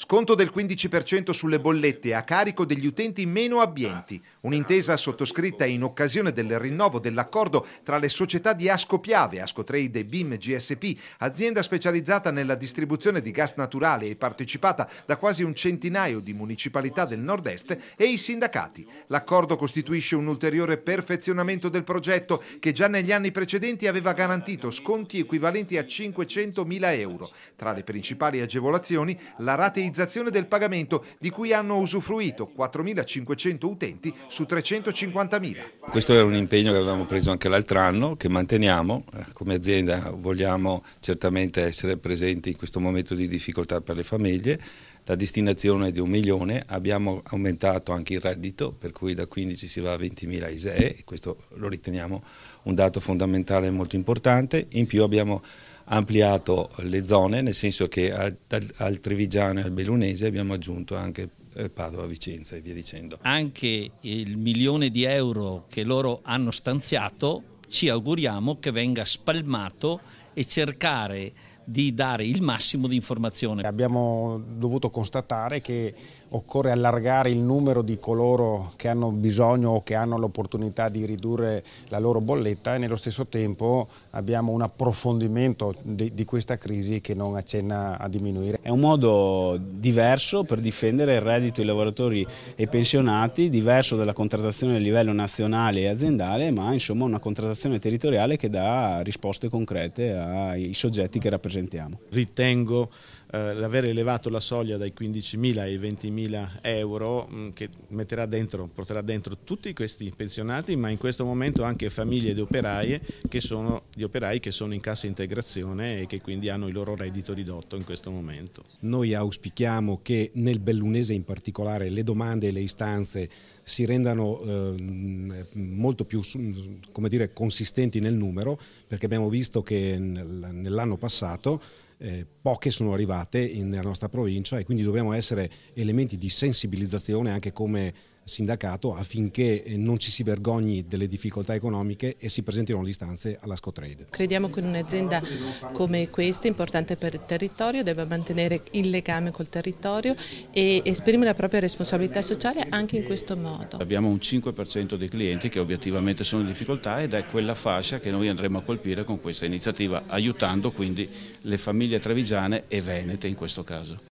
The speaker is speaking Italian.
Sconto del 15% sulle bollette a carico degli utenti meno abbienti. Un'intesa sottoscritta in occasione del rinnovo dell'accordo tra le società di Ascopiave, Ascotrade e BIM GSP, azienda specializzata nella distribuzione di gas naturale e partecipata da quasi un centinaio di municipalità del nord-est, e i sindacati. L'accordo costituisce un ulteriore perfezionamento del progetto che già negli anni precedenti aveva garantito sconti equivalenti a 500.000 euro. Tra le principali agevolazioni, la rateizzazione del pagamento, di cui hanno usufruito 4.500 utenti su 350.000. Questo era un impegno che avevamo preso anche l'altro anno, che manteniamo. Come azienda vogliamo certamente essere presenti in questo momento di difficoltà per le famiglie. La destinazione è di 1 milione, abbiamo aumentato anche il reddito, per cui da 15 si va a 20.000 ISEE, e questo lo riteniamo un dato fondamentale e molto importante. In più abbiamo ampliato le zone, nel senso che al Trevigiano e al Bellunese abbiamo aggiunto anche Padova, Vicenza e via dicendo. Anche il 1 milione di euro che loro hanno stanziato ci auguriamo che venga spalmato e cercare di dare il massimo di informazione. Abbiamo dovuto constatare che occorre allargare il numero di coloro che hanno bisogno o che hanno l'opportunità di ridurre la loro bolletta, e nello stesso tempo abbiamo un approfondimento di questa crisi che non accenna a diminuire. È un modo diverso per difendere il reddito dei lavoratori e pensionati, diverso dalla contrattazione a livello nazionale e aziendale, ma insomma una contrattazione territoriale che dà risposte concrete ai soggetti che rappresentiamo. Ritengo l'aver elevato la soglia dai 15.000 ai 20.000 euro che porterà dentro tutti questi pensionati, ma in questo momento anche famiglie di operai che sono in cassa integrazione e che quindi hanno il loro reddito ridotto in questo momento. Noi auspichiamo che nel Bellunese in particolare le domande e le istanze si rendano molto più, come dire, consistenti nel numero, perché abbiamo visto che nell'anno passato poche sono arrivate nella nostra provincia, e quindi dobbiamo essere elementi di sensibilizzazione anche come sindacato, affinché non ci si vergogni delle difficoltà economiche e si presentino le istanze alla Ascotrade. Crediamo che un'azienda come questa, importante per il territorio, debba mantenere il legame col territorio e esprimere la propria responsabilità sociale anche in questo modo. Abbiamo un 5% dei clienti che obiettivamente sono in difficoltà, ed è quella fascia che noi andremo a colpire con questa iniziativa, aiutando quindi le famiglie trevigiane e venete in questo caso.